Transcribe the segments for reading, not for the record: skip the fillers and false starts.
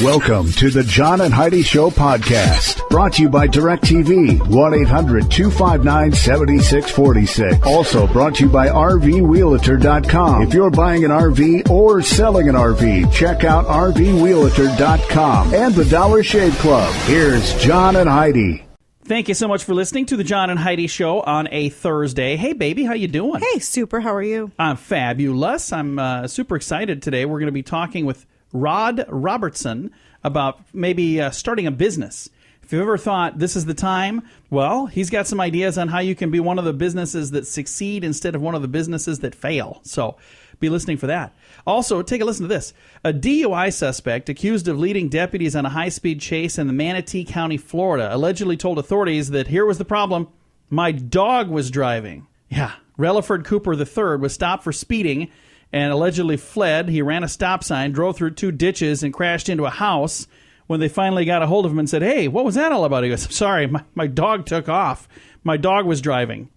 Welcome to the John and Heidi Show podcast, brought to you by DirecTV, 1-800-259-7646. Also brought to you by RVWheelator.com. If you're buying an RV or selling an RV, check out RVWheelator.com and the Dollar Shave Club. Here's John and Heidi. Thank you so much for listening to the John and Heidi Show on a Thursday. Hey, baby, how you doing? Hey, super. How are you? I'm fabulous. I'm super excited today. We're going to be talking with Rod Robertson about maybe starting a business. If you've ever thought this is the time, well, he's got some ideas on how you can be one of the businesses that succeed instead of one of the businesses that fail. So be listening for that. Also, take a listen to this. A DUI suspect accused of leading deputies on a high-speed chase in the Manatee County, Florida, allegedly told authorities that here was the problem. My dog was driving. Yeah, Relaford Cooper III was stopped for speeding and allegedly fled. He ran a stop sign, drove through 2 ditches, and crashed into a house. When they finally got a hold of him and said, hey, what was that all about? He goes, sorry, my dog took off. My dog was driving.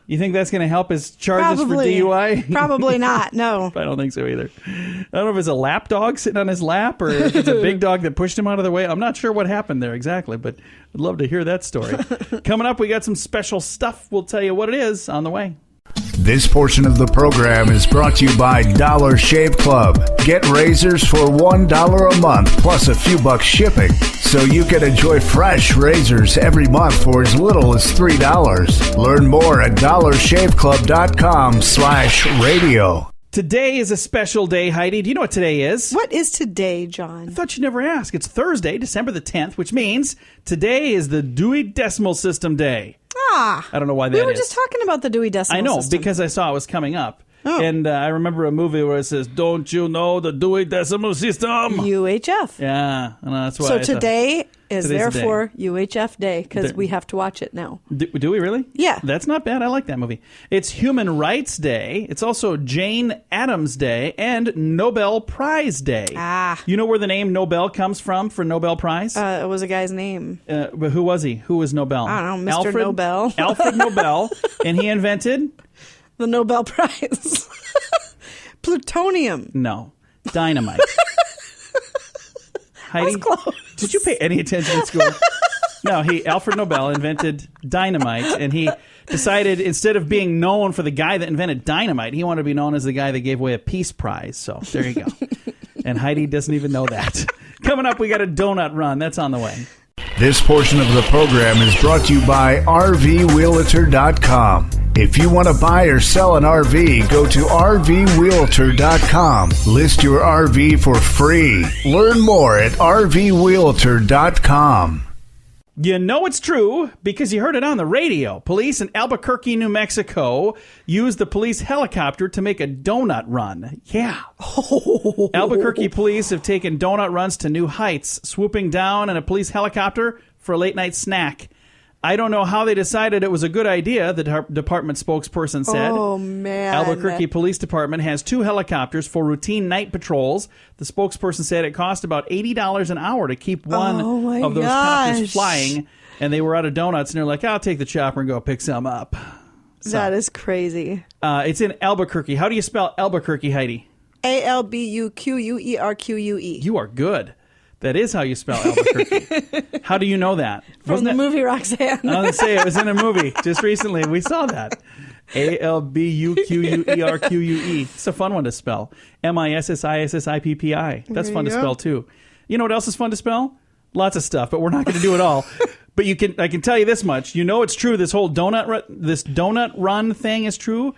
You think that's going to help his charges for DUI? Probably not, no. I don't think so either. I don't know if it's a lap dog sitting on his lap or if it's a big dog that pushed him out of the way. I'm not sure what happened there exactly, but I'd love to hear that story. Coming up, we got some special stuff. We'll tell you what it is on the way. This portion of the program is brought to you by Dollar Shave Club. Get razors for $1 a month plus a few bucks shipping, so you can enjoy fresh razors every month for as little as $3. Learn more at dollarshaveclub.com/radio. Today is a special day, Heidi. Do you know what today is? What is today, John? I thought you'd never ask. It's Thursday, December the 10th, which means today is the Dewey Decimal System Day. I don't know why that is. We were just talking about the Dewey Decimal System. I know, because I saw it was coming up. Oh. And I remember a movie where it says, don't you know the Dewey Decimal System? UHF. Yeah, and that's why. So today is therefore the UHF Day, because we have to watch it now. Do we really? Yeah. That's not bad. I like that movie. It's Human Rights Day. It's also Jane Addams Day and Nobel Prize Day. You know where the name Nobel comes from for Nobel Prize? It was a guy's name. But who was he? Who was Nobel? I don't know, Mr. Nobel. Alfred Nobel. And he invented? The Nobel Prize. Plutonium. No. Dynamite. Heidi, close. Did you pay any attention in school? No, Alfred Nobel invented dynamite, and he decided instead of being known for the guy that invented dynamite, he wanted to be known as the guy that gave away a peace prize. So there you go. And Heidi doesn't even know that. Coming up, we got a donut run. That's on the way. This portion of the program is brought to you by RVWheelator.com. If you want to buy or sell an RV, go to RVWheelator.com. List your RV for free. Learn more at RVWheelator.com. You know it's true because you heard it on the radio. Police in Albuquerque, New Mexico used the police helicopter to make a donut run. Yeah. Albuquerque police have taken donut runs to new heights, swooping down in a police helicopter for a late-night snack. I don't know how they decided it was a good idea, the department spokesperson said. Oh, man. Albuquerque Police Department has 2 helicopters for routine night patrols. The spokesperson said it cost about $80 an hour to keep one of those copters flying, and they were out of donuts, and they're like, I'll take the chopper and go pick some up. So, that is crazy. It's in Albuquerque. How do you spell Albuquerque, Heidi? Albuquerque. You are good. That is how you spell Albuquerque. How do you know that? From the movie Roxanne. I was going to say, it was in a movie just recently. We saw that. Albuquerque. It's a fun one to spell. Mississippi. That's fun to spell, too. You know what else is fun to spell? Lots of stuff, but we're not going to do it all. But I can tell you this much. You know it's true. This whole donut run thing is true.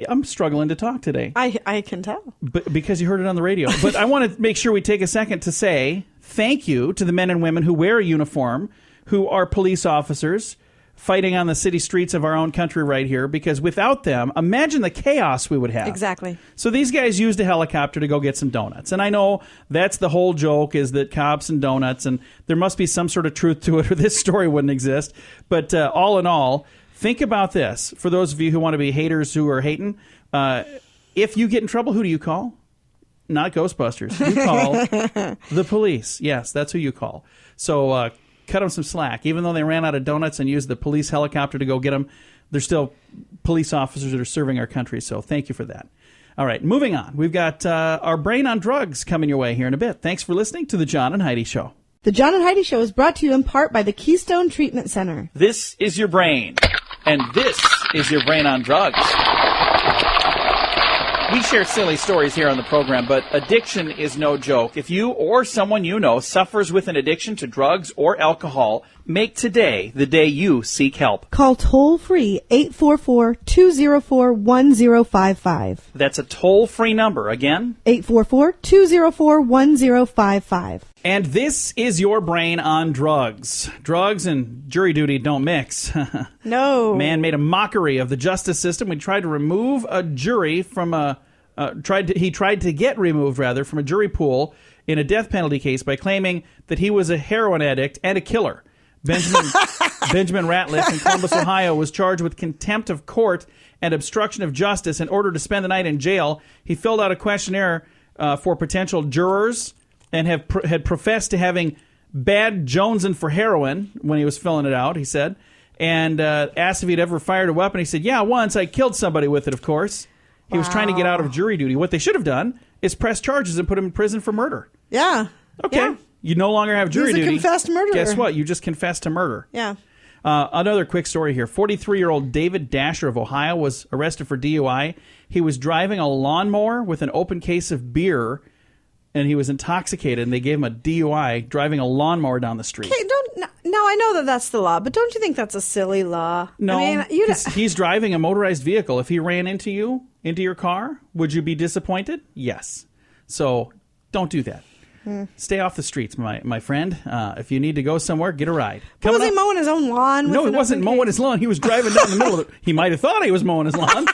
I'm struggling to talk today. I can tell. But because you heard it on the radio. But I want to make sure we take a second to say thank you to the men and women who wear a uniform, who are police officers, fighting on the city streets of our own country right here, because without them, imagine the chaos we would have. Exactly. So these guys used a helicopter to go get some donuts. And I know that's the whole joke, is that cops and donuts, and there must be some sort of truth to it or this story wouldn't exist. But all in all, think about this. For those of you who want to be haters who are hating, if you get in trouble, who do you call? Not Ghostbusters. You call the police. Yes, that's who you call. So cut them some slack. Even though they ran out of donuts and used the police helicopter to go get them, they're still police officers that are serving our country. So thank you for that. All right, moving on. We've got our brain on drugs coming your way here in a bit. Thanks for listening to The John and Heidi Show. The John and Heidi Show is brought to you in part by the Keystone Treatment Center. This is your brain, and this is your brain on drugs. We share silly stories here on the program, but addiction is no joke. If you or someone you know suffers with an addiction to drugs or alcohol, make today the day you seek help. Call toll-free 844-204-1055. That's a toll-free number. Again? 844-204-1055. And this is your brain on drugs. Drugs and jury duty don't mix. No. Man made a mockery of the justice system. We tried to remove a jury from he tried to get removed from a jury pool in a death penalty case by claiming that he was a heroin addict and a killer. Benjamin Ratliff in Columbus, Ohio, was charged with contempt of court and obstruction of justice in order to spend the night in jail. He filled out a questionnaire for potential jurors and had professed to having bad jonesing for heroin when he was filling it out, he said, and asked if he'd ever fired a weapon. He said, yeah, once. I killed somebody with it, of course. He was trying to get out of jury duty. What they should have done is press charges and put him in prison for murder. Yeah. Okay. Yeah. You no longer have jury duty. He's a confessed murderer. Guess what? You just confessed to murder. Yeah. Another quick story here. 43-year-old David Dasher of Ohio was arrested for DUI. He was driving a lawnmower with an open case of beer, and he was intoxicated, and they gave him a DUI driving a lawnmower down the street. Okay, now I know that that's the law, but don't you think that's a silly law? No, I mean, he's driving a motorized vehicle. If he ran into your car, would you be disappointed? Yes. So don't do that. Stay off the streets, my friend. If you need to go somewhere, get a ride. But was he mowing his own lawn? No, he wasn't mowing his lawn. He was driving down the middle of it. He might have thought he was mowing his lawn.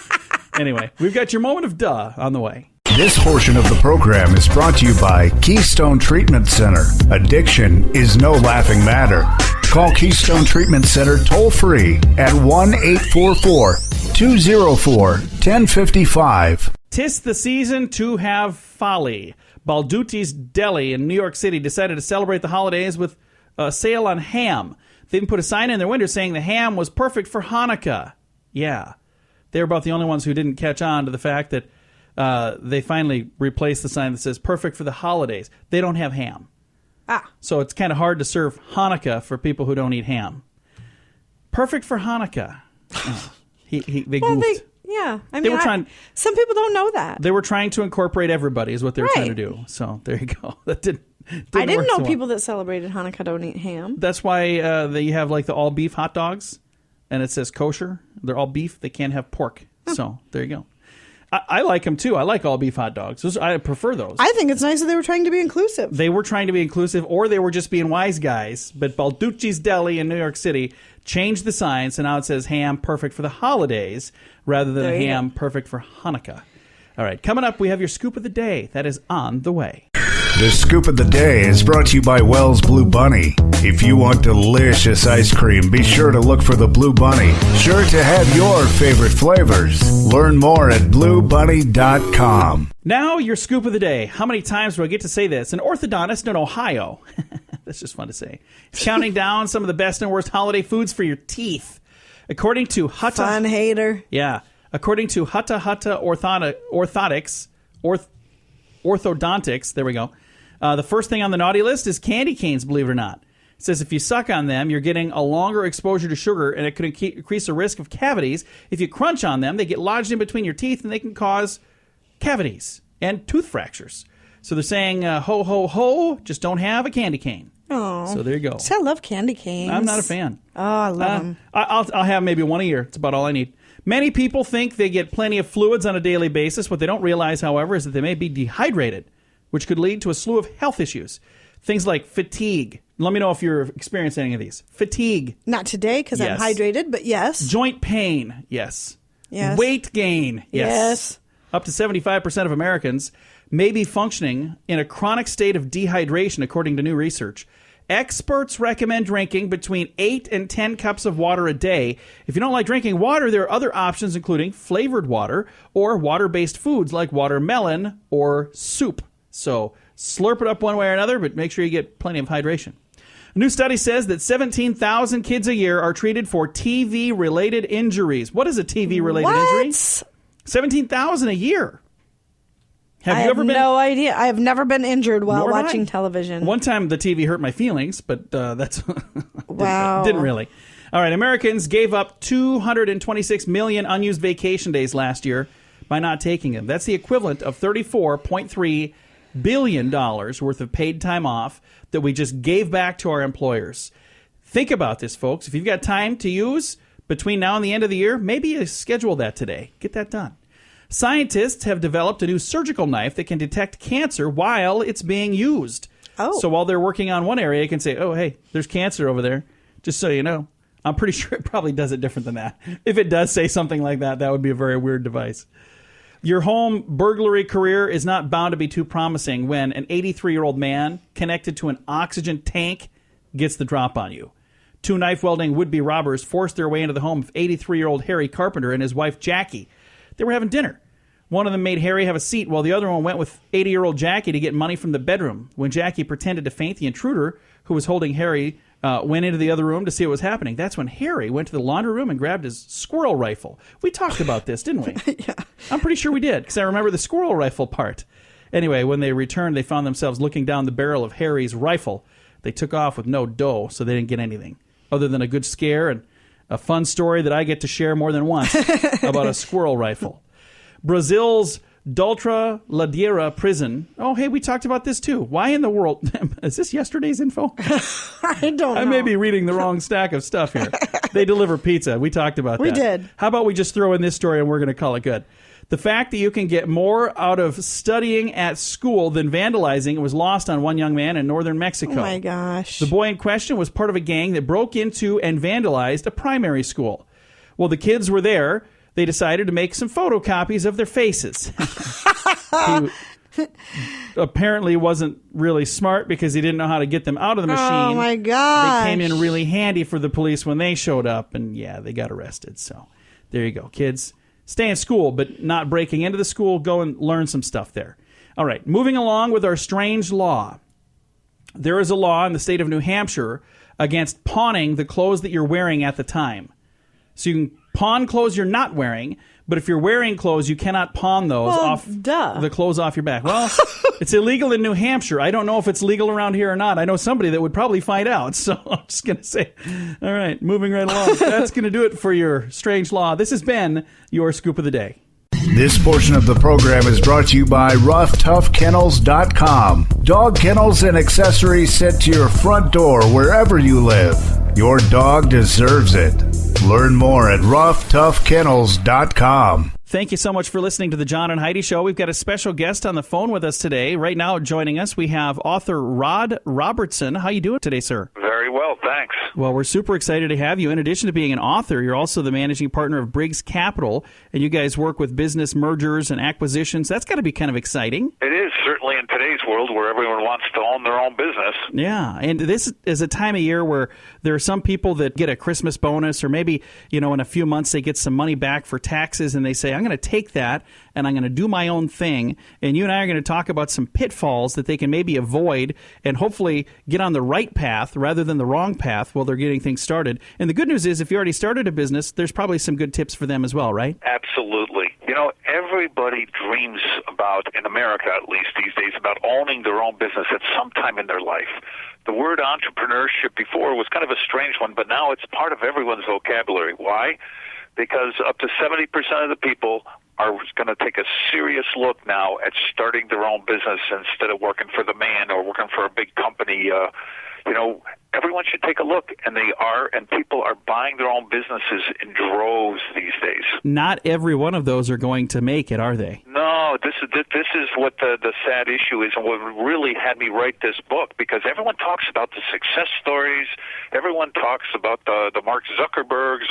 Anyway, we've got your moment of duh on the way. This portion of the program is brought to you by Keystone Treatment Center. Addiction is no laughing matter. Call Keystone Treatment Center toll-free at 1-844-204-1055. 'Tis the season to have folly. Balduti's Deli in New York City decided to celebrate the holidays with a sale on ham. They even put a sign in their window saying the ham was perfect for Hanukkah. Yeah. They were about the only ones who didn't catch on to the fact that they finally replaced the sign that says perfect for the holidays. They don't have ham. So it's kind of hard to serve Hanukkah for people who don't eat ham. Perfect for Hanukkah. They goofed. Yeah, I They mean, were trying. some people don't know that. They were trying to incorporate everybody, is what they were trying to do. So there you go. That didn't I didn't work know so well. people that celebrated Hanukkah don't eat ham. That's why you have like the all beef hot dogs, and it says kosher. They're all beef. They can't have pork. So there you go. I like them too. I like all beef hot dogs. I prefer those. I think it's nice that they were trying to be inclusive. They were trying to be inclusive, or they were just being wise guys. But Balducci's Deli in New York City changed the sign, so now it says ham perfect for the holidays rather than ham perfect for Hanukkah. All right, coming up, we have your scoop of the day. That is on the way. The Scoop of the Day is brought to you by Wells Blue Bunny. If you want delicious ice cream, be sure to look for the Blue Bunny. Sure to have your favorite flavors. Learn more at bluebunny.com. Now, your scoop of the day. How many times do I get to say this? An orthodontist in Ohio, that's just fun to say, is counting down some of the best and worst holiday foods for your teeth. According to Hutta... Fun hater. Yeah. According to Hutta Orthodontics, there we go. The first thing on the naughty list is candy canes, believe it or not. It says if you suck on them, you're getting a longer exposure to sugar, and it could increase the risk of cavities. If you crunch on them, they get lodged in between your teeth, and they can cause cavities and tooth fractures. So they're saying, ho, ho, ho, just don't have a candy cane. Oh, so there you go. See, I love candy canes. I'm not a fan. Oh, I love them. I'll have maybe one a year. It's about all I need. Many people think they get plenty of fluids on a daily basis. What they don't realize, however, is that they may be dehydrated, which could lead to a slew of health issues. Things like fatigue. Let me know if you're experiencing any of these. Fatigue. Not today because Yes. I'm hydrated, but yes. Joint pain. Yes. Yes. Weight gain. Yes. Up to 75% of Americans may be functioning in a chronic state of dehydration, according to new research. Experts recommend drinking between 8 and 10 cups of water a day. If you don't like drinking water, there are other options, including flavored water or water-based foods like watermelon or soup. So slurp it up one way or another, but make sure you get plenty of hydration. A new study says that 17,000 kids a year are treated for TV-related injuries. What is a TV-related injury? 17,000 a year. Have I you ever have been? no idea. I have never been injured while Nor have I. watching television. One time the TV hurt my feelings, but that's Wow. didn't really. All right, Americans gave up 226 million unused vacation days last year by not taking them. That's the equivalent of $34.3 billion worth of paid time off that we just gave back to our employers. Think about this, folks. If you've got time to use between now and the end of the year, maybe you schedule that today. Get that done. Scientists have developed a new surgical knife that can detect cancer while it's being used. Oh. So while they're working on one area, it can say, oh, hey, there's cancer over there, just so you know. I'm pretty sure it probably does it different than that. If it does say something like that, that would be a very weird device. Your home burglary career is not bound to be too promising when an 83-year-old man connected to an oxygen tank gets the drop on you. Two knife-wielding would-be robbers forced their way into the home of 83-year-old Harry Carpenter and his wife Jackie. They were having dinner. One of them made Harry have a seat while the other one went with 80-year-old Jackie to get money from the bedroom. When Jackie pretended to faint, the intruder, who was holding Harry, went into the other room to see what was happening. That's when Harry went to the laundry room and grabbed his squirrel rifle. We talked about this, didn't we? Yeah. I'm pretty sure we did, because I remember the squirrel rifle part. Anyway, when they returned, they found themselves looking down the barrel of Harry's rifle. They took off with no dough, so they didn't get anything, other than a good scare and a fun story that I get to share more than once about a squirrel rifle. Brazil's Dutra Ladeira prison. Oh, hey, we talked about this too. Why in the world? Is this yesterday's info? I don't know. I may be reading the wrong stack of stuff here. They deliver pizza. We talked about that. We did. How about we just throw in this story and we're going to call it good? The fact that you can get more out of studying at school than vandalizing was lost on one young man in northern Mexico. Oh, my gosh. The boy in question was part of a gang that broke into and vandalized a primary school. Well, the kids were there. They decided to make some photocopies of their faces. He apparently wasn't really smart because he didn't know how to get them out of the machine. Oh, my gosh. They came in really handy for the police when they showed up, and yeah, they got arrested. So there you go, kids. Stay in school, but not breaking into the school. Go and learn some stuff there. All right, moving along with our strange law. There is a law in the state of New Hampshire against pawning the clothes that you're wearing at the time. So you can pawn clothes you're not wearing, but if you're wearing clothes, you cannot pawn those off the clothes off your back. Well, it's illegal in New Hampshire. I don't know if it's legal around here or not. I know somebody that would probably find out, so I'm just going to say, all right, moving right along. That's going to do it for your strange law. This has been your Scoop of the Day. This portion of the program is brought to you by RoughToughKennels.com. Dog kennels and accessories sent to your front door wherever you live. Your dog deserves it. Learn more at RoughToughKennels.com. Thank you so much for listening to the John and Heidi Show. We've got a special guest on the phone with us today. Right now joining us, we have author Rod Robertson. How you doing today, sir? Very well, thanks. Well, we're super excited to have you. In addition to being an author, you're also the managing partner of Briggs Capital, and you guys work with business mergers and acquisitions. That's got to be kind of exciting. It is, certainly in today's world where everyone wants to own their own business. Yeah, and this is a time of year where there are some people that get a Christmas bonus, or maybe, in a few months they get some money back for taxes, and they say, I'm going to take that and I'm going to do my own thing. And you and I are going to talk about some pitfalls that they can maybe avoid and hopefully get on the right path rather than the wrong path while they're getting things started. And the good news is, if you already started a business, there's probably some good tips for them as well, right? Absolutely. Everybody dreams about, in America at least these days, about owning their own business at some time in their life. The word entrepreneurship before was kind of a strange one, but now it's part of everyone's vocabulary. Why? Because up to 70% of the people are going to take a serious look now at starting their own business instead of working for the man or working for a big company. Everyone should take a look, and people are buying their own businesses in droves these days. Not every one of those are going to make it, are they? No, this is what the sad issue is, and what really had me write this book, because everyone talks about the success stories, everyone talks about the Mark Zuckerbergs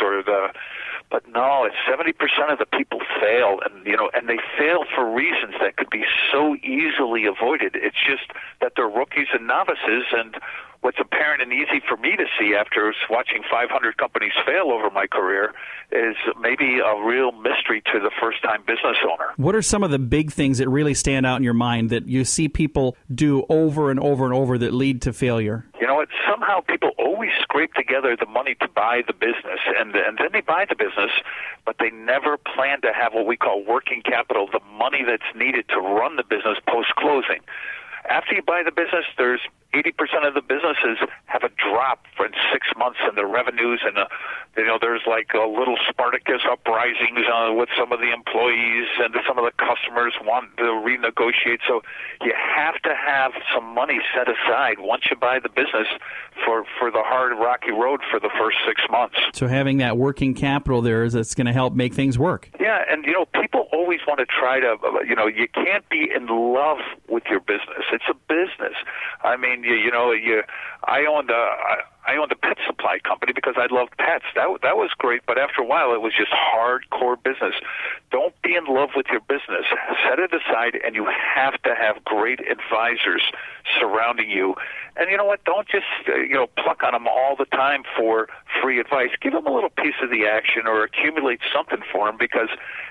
but no, it's 70% of the people fail, and they fail for reasons that could be so easily avoided. It's just that they're rookies and novices, and what's apparent and easy for me to see after watching 500 companies fail over my career is maybe a real mystery to the first-time business owner. What are some of the big things that really stand out in your mind that you see people do over and over and over that lead to failure? what? Somehow people always scrape together the money to buy the business, and then they buy the business, but they never plan to have what we call working capital, the money that's needed to run the business post-closing. After you buy the business, there's 80% of the businesses have a drop for 6 months in their revenues, and there's like a little Spartacus uprisings with some of the employees, and some of the customers want to renegotiate. So you have to have some money set aside once you buy the business for the hard, rocky road for the first 6 months. So having that working capital there is it's going to help make things work. Yeah, and people always want to try to, you can't be in love with your business. It's a business. I mean, I owned a pet supply company because I loved pets. That was great, but after a while, it was just hardcore business. Don't be in love with your business. Set it aside, and you have to have great advisors surrounding you. And you know what? Don't just pluck on them all the time for free advice. Give them a little piece of the action or accumulate something for them, because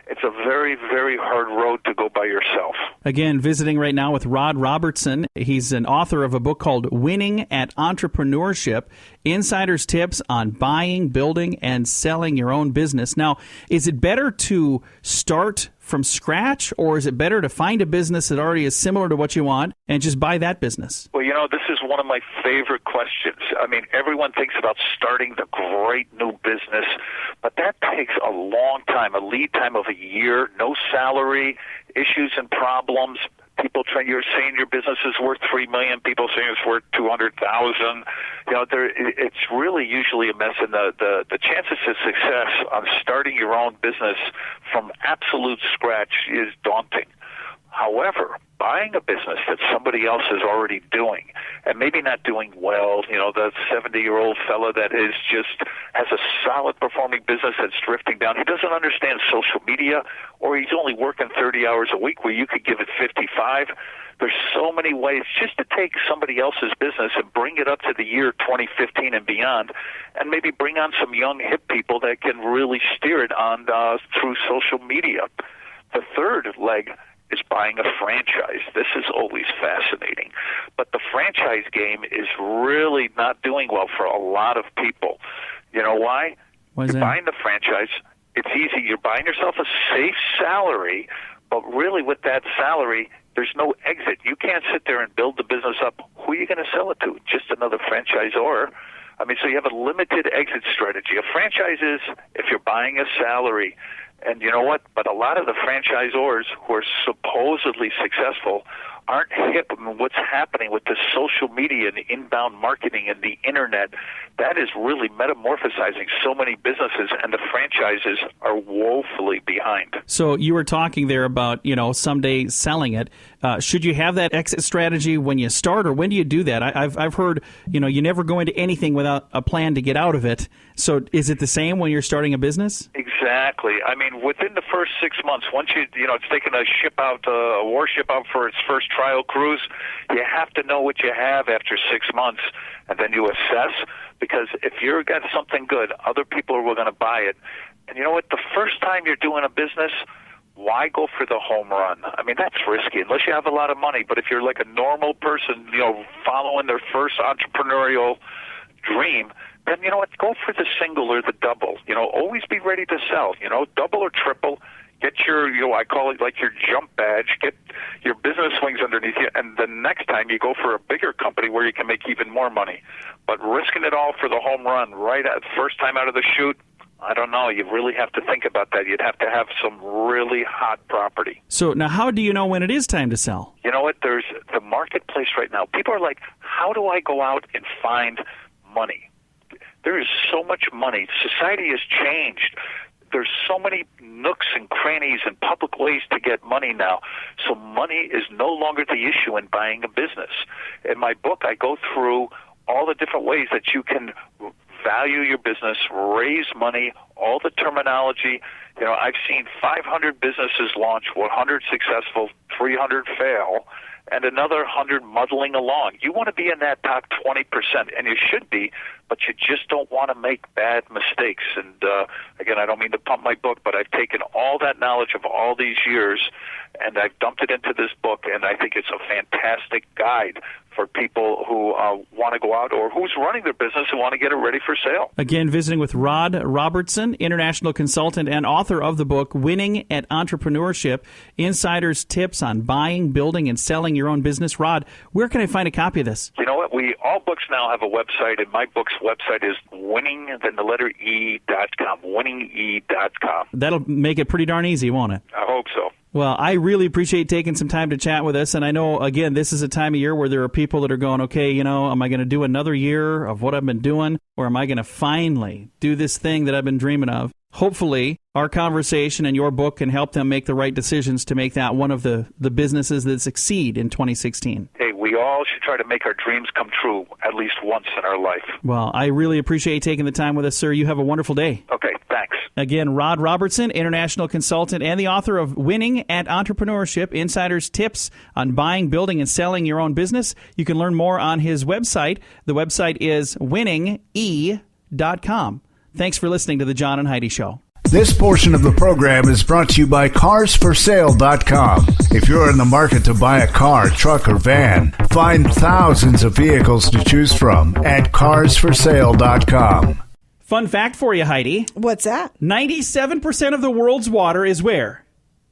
it's a very, very hard road to go by yourself. Again, visiting right now with Rod Robertson. He's an author of a book called Winning at Entrepreneurship, Insider's Tips on Buying, Building, and Selling Your Own Business. Now, is it better to start from scratch, or is it better to find a business that already is similar to what you want and just buy that business? Well, this is one of my favorite questions. I mean, everyone thinks about starting the great new business, but that takes a long time, a lead time of a year, no salary, issues and problems. People you're saying your business is worth $3 million. People saying it's worth $200,000. It's really usually a mess, and the chances of success on starting your own business from absolute scratch is daunting. However, buying a business that somebody else is already doing, and maybe not doing well, the 70-year-old fella that has a solid performing business that's drifting down. He doesn't understand social media, or he's only working 30 hours a week where you could give it 55. There's so many ways just to take somebody else's business and bring it up to the year 2015 and beyond, and maybe bring on some young, hip people that can really steer it on through social media. The third leg is buying a franchise. This is always fascinating. But the franchise game is really not doing well for a lot of people. You know why? You're buying the franchise. It's easy. You're buying yourself a safe salary, but really with that salary, there's no exit. You can't sit there and build the business up. Who are you going to sell it to? Just another franchisor? I mean, so you have a limited exit strategy. A franchise is if you're buying a salary. And you know what? But a lot of the franchisors who are supposedly successful aren't hip in what's happening with the social media and the inbound marketing and the internet. That is really metamorphosizing so many businesses, and the franchises are woefully behind. So you were talking there about, someday selling it. Should you have that exit strategy when you start, or when do you do that? I've heard, you never go into anything without a plan to get out of it. So is it the same when you're starting a business? Exactly. I mean, within the first 6 months, once it's taken a warship out for its first trial cruise, you have to know what you have after 6 months, and then you assess, because if you've got something good, other people are going to buy it. And you know what? The first time you're doing a business, why go for the home run? I mean, that's risky unless you have a lot of money. But if you're like a normal person, following their first entrepreneurial dream, then you know what? Go for the single or the double. Always be ready to sell. Double or triple. Get your, I call it like your jump badge. Get your business wings underneath you, and the next time you go for a bigger company where you can make even more money. But risking it all for the home run right at first time out of the chute, I don't know. You really have to think about that. You'd have to have some really hot property. So now how do you know when it is time to sell? You know what? There's the marketplace right now. People are like, how do I go out and find money? There is so much money. Society has changed. There's so many nooks and crannies and public ways to get money now. So money is no longer the issue in buying a business. In my book, I go through all the different ways that you can value your business, raise money, all the terminology. I've seen 500 businesses launch, 100 successful, 300 fail, and another 100 muddling along. You want to be in that top 20%, and you should be, but you just don't want to make bad mistakes. And again, I don't mean to pump my book, but I've taken all that knowledge of all these years, and I've dumped it into this book, and I think it's a fantastic guide for people who want to go out or who's running their business and want to get it ready for sale. Again, visiting with Rod Robertson, international consultant and author of the book Winning at Entrepreneurship, Insider's Tips on Buying, Building, and Selling Your Own Business. Rod, where can I find a copy of this? You know what? All books now have a website, and my book's website is winning.com, winninge.com. That'll make it pretty darn easy, won't it? I hope so. Well, I really appreciate taking some time to chat with us. And I know, again, this is a time of year where there are people that are going, okay, am I going to do another year of what I've been doing? Or am I going to finally do this thing that I've been dreaming of? Hopefully, our conversation and your book can help them make the right decisions to make that one of the businesses that succeed in 2016. Hey, we all should try to make our dreams come true at least once in our life. Well, I really appreciate you taking the time with us, sir. You have a wonderful day. Okay, thanks. Again, Rod Robertson, international consultant and the author of Winning at Entrepreneurship, Insider's Tips on Buying, Building, and Selling Your Own Business. You can learn more on his website. The website is winninge.com. Thanks for listening to The John and Heidi Show. This portion of the program is brought to you by carsforsale.com. If you're in the market to buy a car, truck, or van, find thousands of vehicles to choose from at carsforsale.com. Fun fact for you, Heidi. What's that? 97% of the world's water is where?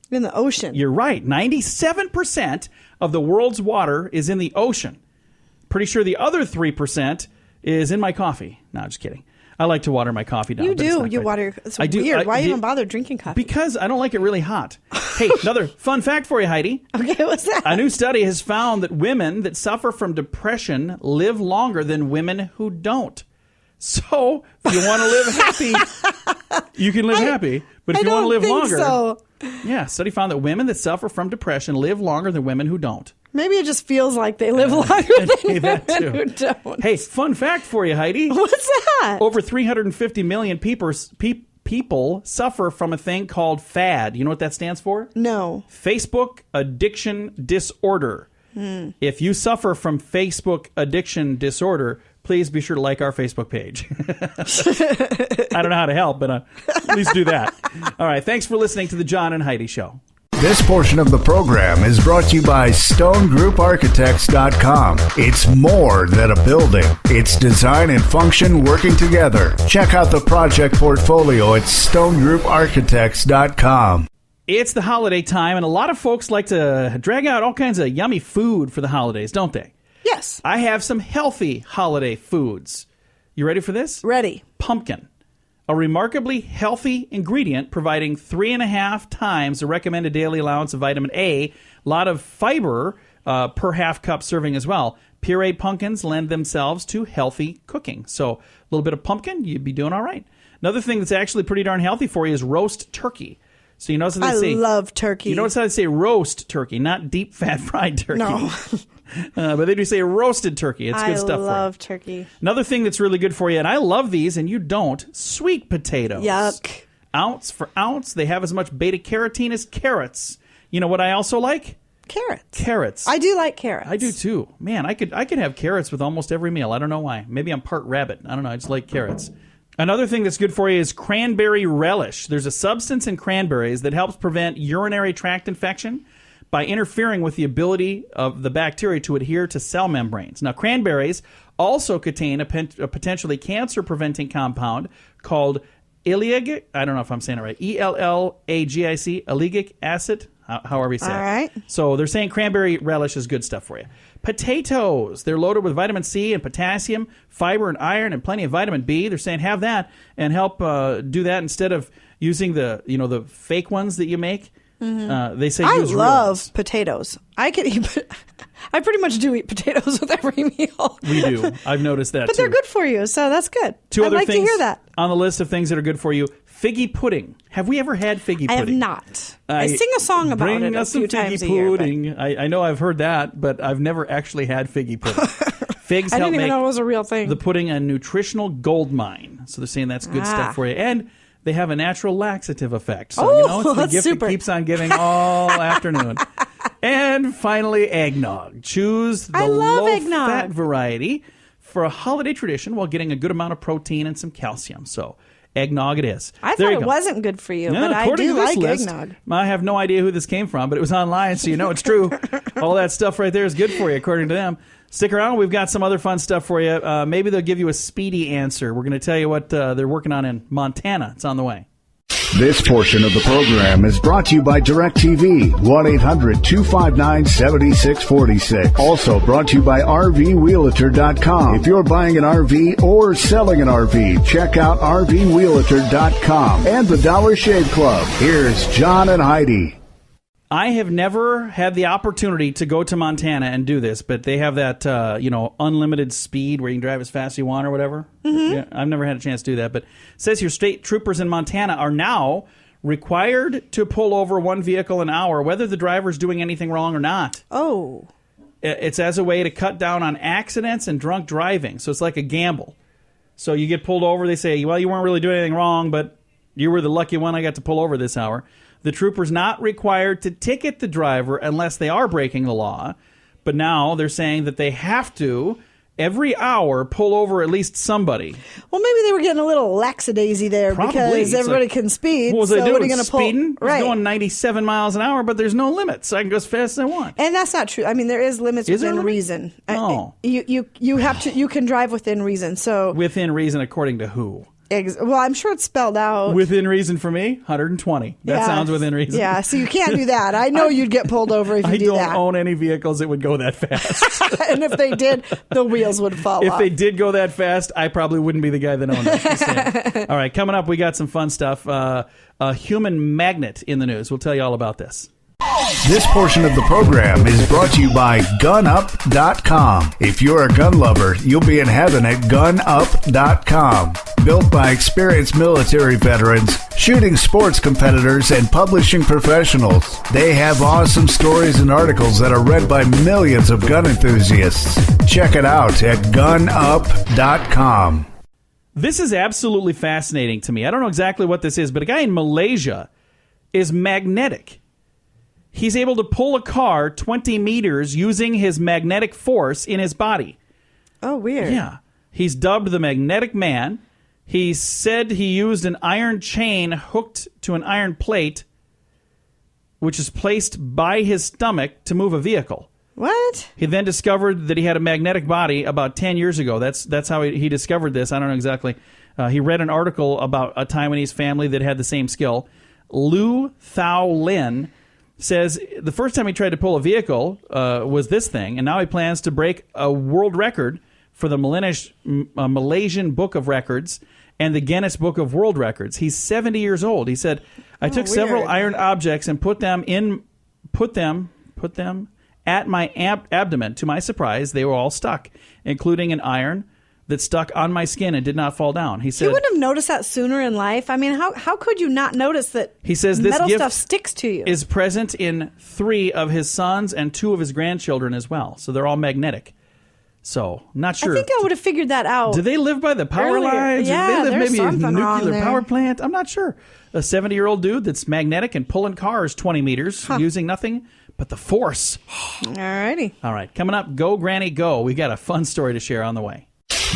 In the ocean. You're right. 97% of the world's water is in the ocean. Pretty sure the other 3% is in my coffee. No, just kidding. I like to water my coffee down. You do. You water. It's weird. Why even bother drinking coffee? Because I don't like it really hot. Hey, another fun fact for you, Heidi. Okay, what's that? A new study has found that women that suffer from depression live longer than women who don't. So, if you want to live happy, you can live happy. But if you want to live longer, yeah, study found that women that suffer from depression live longer than women who don't. Maybe it just feels like they live longer than women who don't. Hey, fun fact for you, Heidi. What's that? Over 350 million people suffer from a thing called FAD. You know what that stands for? No. Facebook Addiction Disorder. If you suffer from Facebook addiction disorder, please be sure to like our Facebook page. I don't know how to help, but at least do that. All right. Thanks for listening to The John and Heidi Show. This portion of the program is brought to you by StoneGroupArchitects.com. It's more than a building. It's design and function working together. Check out the project portfolio at StoneGroupArchitects.com. It's the holiday time, and a lot of folks like to drag out all kinds of yummy food for the holidays, don't they? Yes. I have some healthy holiday foods. You ready for this? Ready. Pumpkin. A remarkably healthy ingredient providing 3.5 times the recommended daily allowance of vitamin A. A lot of fiber per half cup serving as well. Pureed pumpkins lend themselves to healthy cooking. So a little bit of pumpkin, you'd be doing all right. Another thing that's actually pretty darn healthy for you is roast turkey. So you notice how they say... I love turkey. You notice how they say roast turkey, not deep fat fried turkey. No. But they do say roasted turkey. It's good stuff for you. I love turkey. Another thing that's really good for you, and I love these, and you don't, sweet potatoes. Yuck. Ounce for ounce, they have as much beta-carotene as carrots. You know what I also like? Carrots. I do like carrots. I do too. Man, I could have carrots with almost every meal. I don't know why. Maybe I'm part rabbit. I don't know. I just like carrots. Another thing that's good for you is cranberry relish. There's a substance in cranberries that helps prevent urinary tract infection by interfering with the ability of the bacteria to adhere to cell membranes. Now, cranberries also contain a potentially cancer-preventing compound called ellagic, I don't know if I'm saying it right, ellagic, ellagic acid, however you say it. All right. So they're saying cranberry relish is good stuff for you. Potatoes, they're loaded with vitamin C and potassium, fiber and iron, and plenty of vitamin B. They're saying have that and help do that instead of using the fake ones that you make. Mm-hmm. They say use real ones. Potatoes. I pretty much do eat potatoes with every meal. We do. I've noticed that but too. They're good for you, so that's good. I'd like to hear that. On the list of things that are good for you, figgy pudding. Have we ever had figgy pudding? I have not. I sing a song about it a few times a year. But... I know I've heard that, but I've never actually had figgy pudding. Figs I help didn't even make know it was a real thing. the pudding a nutritional gold mine. So they're saying that's good stuff for you. And they have a natural laxative effect. So, it's the gift super. that keeps on giving all afternoon. And finally, eggnog. Choose the low-fat variety for a holiday tradition while getting a good amount of protein and some calcium. So, eggnog it is. I thought it wasn't good for you, but I do like eggnog. I have no idea who this came from, but it was online, so you know it's true. All that stuff right there is good for you, according to them. Stick around. We've got some other fun stuff for you. Maybe they'll give you a speedy answer. We're going to tell you what they're working on in Montana. It's on the way. This portion of the program is brought to you by DirecTV, 1-800-259-7646. Also brought to you by RVWheelator.com. If you're buying an RV or selling an RV, check out RVWheelator.com and the Dollar Shave Club. Here's John and Heidi. I have never had the opportunity to go to Montana and do this, but they have that, unlimited speed where you can drive as fast as you want or whatever. Mm-hmm. Yeah, I've never had a chance to do that, but it says here state troopers in Montana are now required to pull over one vehicle an hour, whether the driver's doing anything wrong or not. Oh. It's as a way to cut down on accidents and drunk driving, so it's like a gamble. So you get pulled over, they say, well, you weren't really doing anything wrong, but you were the lucky one I got to pull over this hour. The trooper's not required to ticket the driver unless they are breaking the law. But now they're saying that they have to, every hour, pull over at least somebody. Well, maybe they were getting a little lackadaisy there. Probably. Because everybody can speed. What was so they doing? What are you going to pull? Speeding? Right. Going 97 miles an hour, but there's no limit, so I can go as fast as I want. And that's not true. I mean, there is limits Is there within a limit? reason. Oh. You have to. You can drive within reason. So Within reason, according to who? well, I'm sure it's spelled out. Within reason for me, 120. That sounds within reason. Yeah, so you can't do that. I know you'd get pulled over if you do that. I don't own any vehicles that would go that fast. And if they did, the wheels would fall off. If they did go that fast, I probably wouldn't be the guy that owned it. All right, coming up, we got some fun stuff. A human magnet in the news. We'll tell you all about this. This portion of the program is brought to you by GunUp.com. If you're a gun lover, you'll be in heaven at GunUp.com. Built by experienced military veterans, shooting sports competitors, and publishing professionals. They have awesome stories and articles that are read by millions of gun enthusiasts. Check it out at GunUp.com. This is absolutely fascinating to me. I don't know exactly what this is, but a guy in Malaysia is magnetic. He's able to pull a car 20 meters using his magnetic force in his body. Oh, weird. Yeah. He's dubbed the Magnetic Man. He said he used an iron chain hooked to an iron plate, which is placed by his stomach to move a vehicle. What? He then discovered that he had a magnetic body about 10 years ago. That's how he discovered this. I don't know exactly. He read an article about a Taiwanese family that had the same skill. Lu Thao Lin says the first time he tried to pull a vehicle was this thing, and now he plans to break a world record for the Malaysian Book of Records and the Guinness Book of World Records. He's 70 years old. He said, I took several iron objects and put them at my abdomen. To my surprise, they were all stuck, including an iron that stuck on my skin and did not fall down. He said, you wouldn't have noticed that sooner in life. I mean, how could you not notice that? He says this metal gift stuff sticks to you. Is present in 3 of his sons and 2 of his grandchildren as well. So they're all magnetic. So, not sure. I think I would have figured that out. Do they live by the power lines? Yeah, do they live there's maybe in a something wrong nuclear there. power plant? I'm not sure. A 70-year-old dude that's magnetic and pulling cars 20 meters using nothing but the force. Alrighty. All right, coming up, Go Granny Go. We got a fun story to share on the way.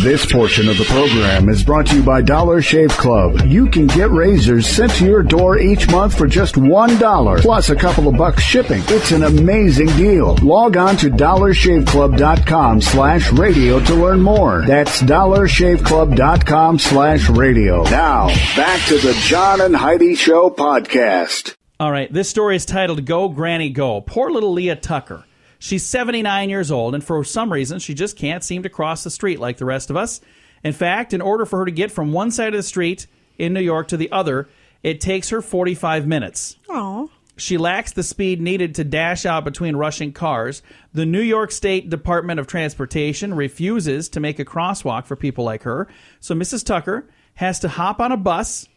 This portion of the program is brought to you by Dollar Shave Club. You can get razors sent to your door each month for just $1, plus a couple of bucks shipping. It's an amazing deal. Log on to dollarshaveclub.com/radio to learn more. That's dollarshaveclub.com/radio. Now, back to the John and Heidi Show podcast. All right, this story is titled Go Granny Go. Poor little Leah Tucker. She's 79 years old, and for some reason, she just can't seem to cross the street like the rest of us. In fact, in order for her to get from one side of the street in New York to the other, it takes her 45 minutes. Aww. She lacks the speed needed to dash out between rushing cars. The New York State Department of Transportation refuses to make a crosswalk for people like her, so Mrs. Tucker has to hop on a bus,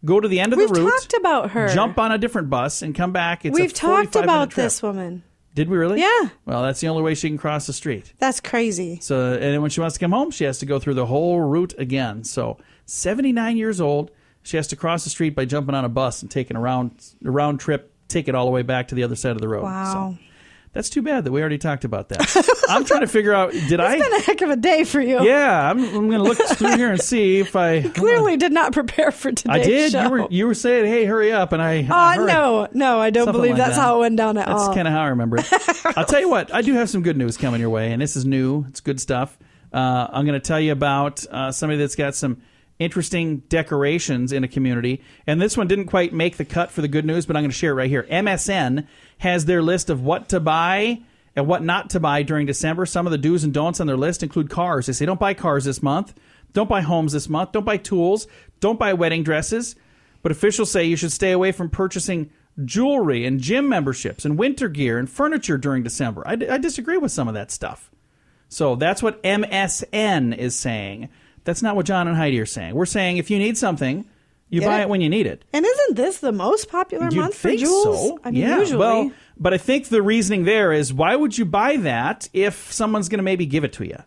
go to the end of the route. We've talked about her. Jump on a different bus, and come back. We've talked about this woman. Did we really? Yeah. Well, that's the only way she can cross the street. That's crazy. So, and then when she wants to come home, she has to go through the whole route again. So, 79 years old, she has to cross the street by jumping on a bus and taking a round trip, take it all the way back to the other side of the road. Wow. So, That's too bad that we already talked about that. I'm trying to figure out, It's been a heck of a day for you. Yeah, I'm going to look through here and see if I... Clearly did not prepare for today's I did. show. You were saying, hey, hurry up, and I hurried. No, I don't Something believe like that's that. how it went down at all. That's kind of how I remember it. I'll tell you what, I do have some good news coming your way, and this is new. It's good stuff. I'm going to tell you about somebody that's got some interesting decorations in a community. And this one didn't quite make the cut for the good news, but I'm going to share it right here. MSN has their list of what to buy and what not to buy during December. Some of the do's and don'ts on their list include cars. They say don't buy cars this month. Don't buy homes this month. Don't buy tools. Don't buy wedding dresses. But officials say you should stay away from purchasing jewelry and gym memberships and winter gear and furniture during December. I disagree with some of that stuff. So that's what MSN is saying. That's not what John and Heidi are saying. We're saying if you need something, you buy it when you need it. And isn't this the most popular month for think jewels? So. I mean, yeah. usually. Well, but I think the reasoning there is why would you buy that if someone's going to maybe give it to you?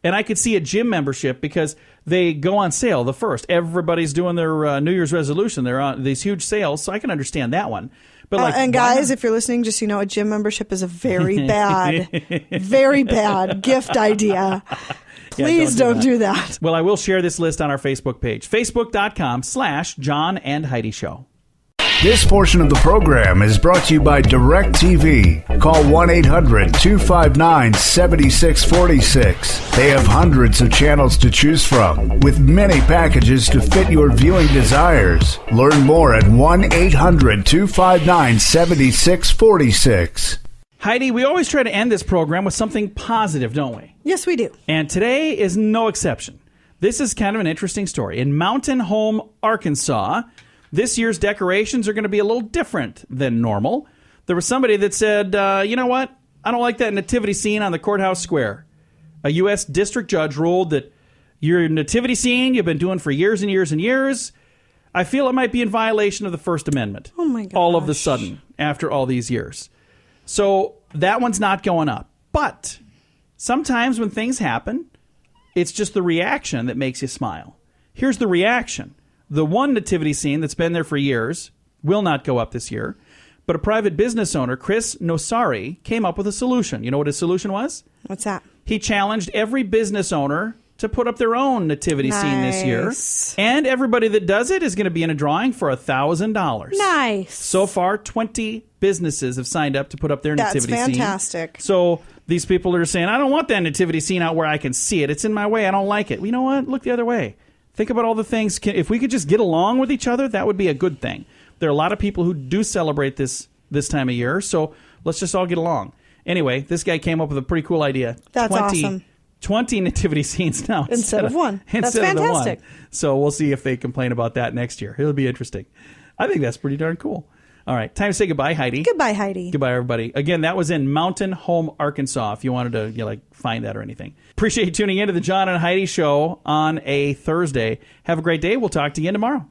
And I could see a gym membership because they go on sale the first. Everybody's doing their New Year's resolution. They're on these huge sales, so I can understand that one. But and guys, if you're listening, just so you know, a gym membership is a very bad gift idea. Please don't do that. Well, I will share this list on our Facebook page, facebook.com/John and Heidi Show. This portion of the program is brought to you by DirecTV. Call 1-800-259-7646. They have hundreds of channels to choose from, with many packages to fit your viewing desires. Learn more at 1-800-259-7646. Heidi, we always try to end this program with something positive, don't we? Yes, we do. And today is no exception. This is kind of an interesting story. In Mountain Home, Arkansas, this year's decorations are going to be a little different than normal. There was somebody that said, you know what? I don't like that nativity scene on the courthouse square. A U.S. district judge ruled that your nativity scene you've been doing for years and years and years, I feel it might be in violation of the First Amendment. Oh, my gosh. All of a sudden, after all these years. So that one's not going up. But sometimes when things happen, it's just the reaction that makes you smile. Here's the reaction. The one nativity scene that's been there for years will not go up this year. But a private business owner, Chris Nosari, came up with a solution. You know what his solution was? What's that? He challenged every business owner to put up their own nativity scene this year. And everybody that does it is going to be in a drawing for $1,000. Nice. So far, 20 businesses have signed up to put up their nativity scene. That's fantastic. So these people are saying, I don't want that nativity scene out where I can see it. It's in my way. I don't like it. Well, you know what? Look the other way. Think about all the things. If we could just get along with each other, that would be a good thing. There are a lot of people who do celebrate this time of year, so let's just all get along. Anyway, this guy came up with a pretty cool idea. That's awesome. 20 nativity scenes now instead of one. That's instead fantastic. Of the one. So we'll see if they complain about that next year. It'll be interesting. I think that's pretty darn cool. All right, time to say goodbye, Heidi. Goodbye, Heidi. Goodbye, everybody. Again, that was in Mountain Home, Arkansas, if you wanted to find that or anything. Appreciate you tuning in to the John and Heidi Show on a Thursday. Have a great day. We'll talk to you again tomorrow.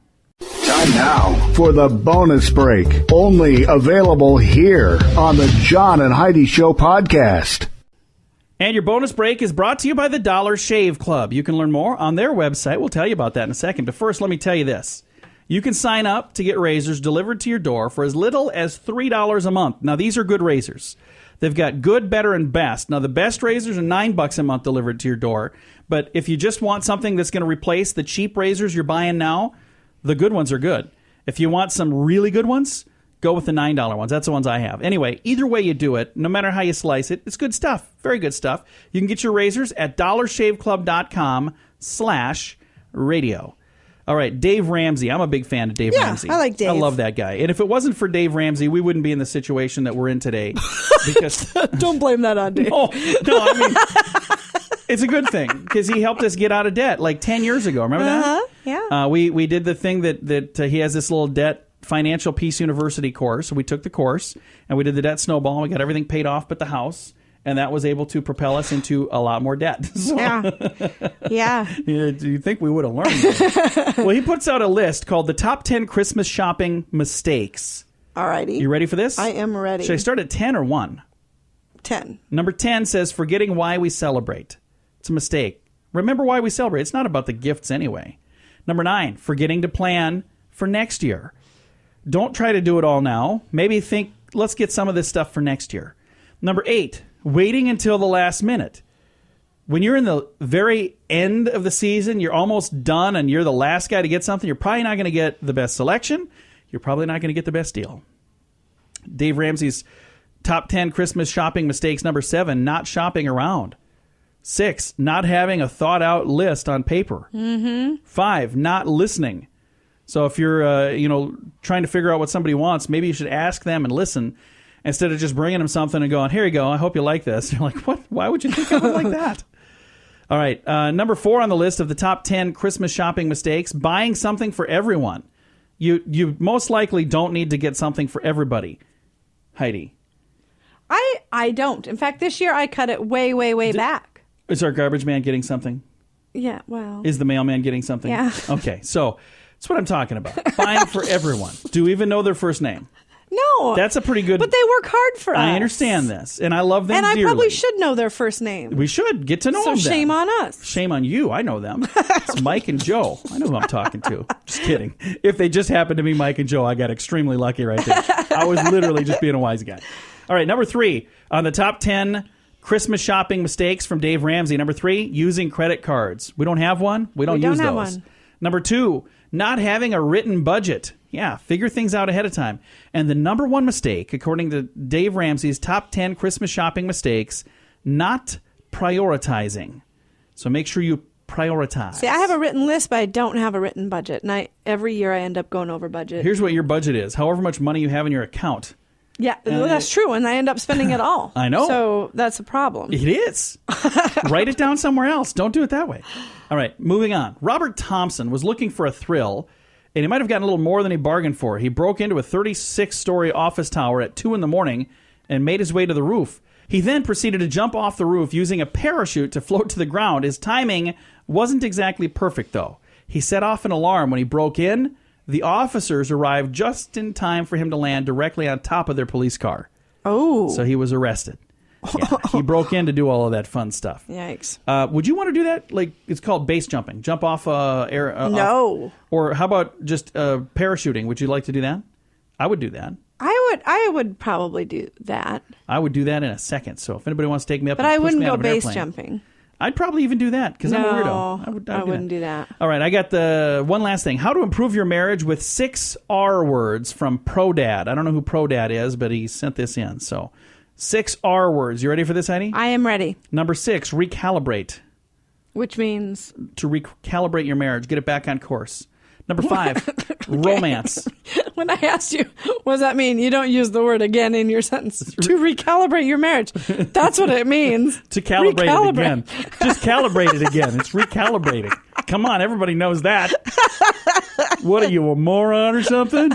Time now for the bonus break, only available here on the John and Heidi Show podcast. And your bonus break is brought to you by the Dollar Shave Club. You can learn more on their website. We'll tell you about that in a second. But first, let me tell you this. You can sign up to get razors delivered to your door for as little as $3 a month. Now, these are good razors. They've got good, better, and best. Now, the best razors are $9 a month delivered to your door. But if you just want something that's going to replace the cheap razors you're buying now, the good ones are good. If you want some really good ones, go with the $9 ones. That's the ones I have. Anyway, either way you do it, no matter how you slice it, it's good stuff. Very good stuff. You can get your razors at dollarshaveclub.com/radio. All right, Dave Ramsey. I'm a big fan of Dave Ramsey. I like Dave. I love that guy. And if it wasn't for Dave Ramsey, we wouldn't be in the situation that we're in today. Because don't blame that on Dave. No, I mean, it's a good thing because he helped us get out of debt like 10 years ago. Remember that? Yeah. We did the thing that he has this little debt financial peace university course. So we took the course and we did the debt snowball. And we got everything paid off but the house. And that was able to propel us into a lot more debt. So, yeah. Do you think we would have learned that? Well, he puts out a list called the Top 10 Christmas Shopping Mistakes. All righty. You ready for this? I am ready. Should I start at 10 or 1? 10. Number 10 says, forgetting why we celebrate. It's a mistake. Remember why we celebrate. It's not about the gifts anyway. Number 9, forgetting to plan for next year. Don't try to do it all now. Maybe think, let's get some of this stuff for next year. Number 8, waiting until the last minute. When you're in the very end of the season, you're almost done, and you're the last guy to get something, you're probably not going to get the best selection. You're probably not going to get the best deal. Dave Ramsey's top 10 Christmas shopping mistakes. Number 7, not shopping around. 6, not having a thought-out list on paper. 5, not listening. So if you're, trying to figure out what somebody wants, maybe you should ask them and listen instead of just bringing them something and going, here you go, I hope you like this. You're like, what? Why would you think I would like that? All right. Number 4 on the list of the top 10 Christmas shopping mistakes, buying something for everyone. You most likely don't need to get something for everybody. Heidi. I don't. In fact, this year I cut it way back. Is our garbage man getting something? Yeah, well. Is the mailman getting something? Yeah. Okay, so that's what I'm talking about. Buying for everyone. Do we even know their first name? No. That's a pretty good... But they work hard for us. I understand this, and I love them dearly. And I probably should know their first name. We should. Get to know them. So shame on us. Shame on you. I know them. It's Mike and Joe. I know who I'm talking to. Just kidding. If they just happened to be Mike and Joe, I got extremely lucky right there. I was literally just being a wise guy. All right, number 3 on the top 10 Christmas shopping mistakes from Dave Ramsey. Number 3, using credit cards. We don't have one. We don't use have those. One. Number 2, not having a written budget. Yeah, figure things out ahead of time. And the number 1 mistake, according to Dave Ramsey's top 10 Christmas shopping mistakes, not prioritizing. So make sure you prioritize. See, I have a written list, but I don't have a written budget. And every year I end up going over budget. Here's what your budget is. However much money you have in your account. Yeah, that's true. And I end up spending it all. I know. So that's a problem. It is. Write it down somewhere else. Don't do it that way. All right, moving on. Robert Thompson was looking for a thrill, and he might have gotten a little more than he bargained for. He broke into a 36-story office tower at 2 in the morning and made his way to the roof. He then proceeded to jump off the roof using a parachute to float to the ground. His timing wasn't exactly perfect, though. He set off an alarm when he broke in. The officers arrived just in time for him to land directly on top of their police car. Oh. So he was arrested. Yeah, he broke in to do all of that fun stuff. Yikes. Would you want to do that? Like, it's called base jumping. Jump off air. No. Or how about just parachuting? Would you like to do that? I would do that. I would probably do that. I would do that in a second. So if anybody wants to take me up, but and I push wouldn't me out go of an base airplane, jumping. I'd probably even do that because I'm a weirdo. I wouldn't do that. All right, I got the one last thing. How to improve your marriage with 6 R words from ProDad. I don't know who ProDad is, but he sent this in. So 6 R words. You ready for this, Heidi? I am ready. Number 6, recalibrate. Which means? To recalibrate your marriage. Get it back on course. Number 5, romance. When I asked you, what does that mean? You don't use the word again in your sentence. To recalibrate your marriage. That's what it means. To calibrate it again. Just calibrate it again. It's recalibrating. Come on, everybody knows that. What are you, a moron or something?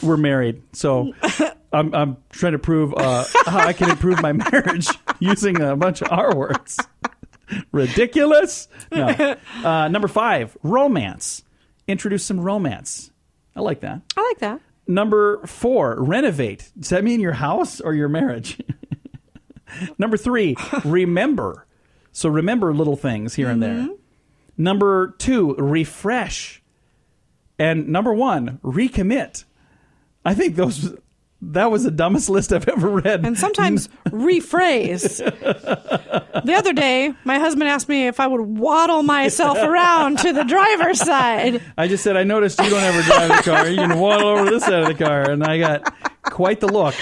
We're married. So I'm trying to prove how I can improve my marriage using a bunch of R words. Ridiculous. No. Number 5, romance. Introduce some romance. I like that. I like that. Number 4, renovate. Does that mean your house or your marriage? Number 3, remember. So remember little things here and there. Number 2, refresh. And number 1, recommit. I think that was the dumbest list I've ever read. And sometimes rephrase. The other day, my husband asked me if I would waddle myself around to the driver's side. I just said, I noticed you don't ever drive the car. You can waddle over to this side of the car. And I got quite the look.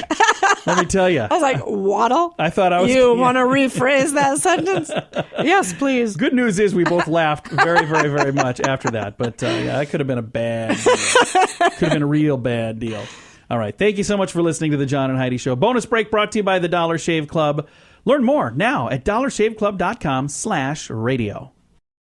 Let me tell you. I was like, waddle? I thought I was... You want to rephrase that sentence? Yes, please. Good news is we both laughed very, very, very much after that. But yeah, that could have been a bad deal. Could have been a real bad deal. All right. Thank you so much for listening to the John and Heidi Show. Bonus break brought to you by the Dollar Shave Club. Learn more now at dollarshaveclub.com/radio.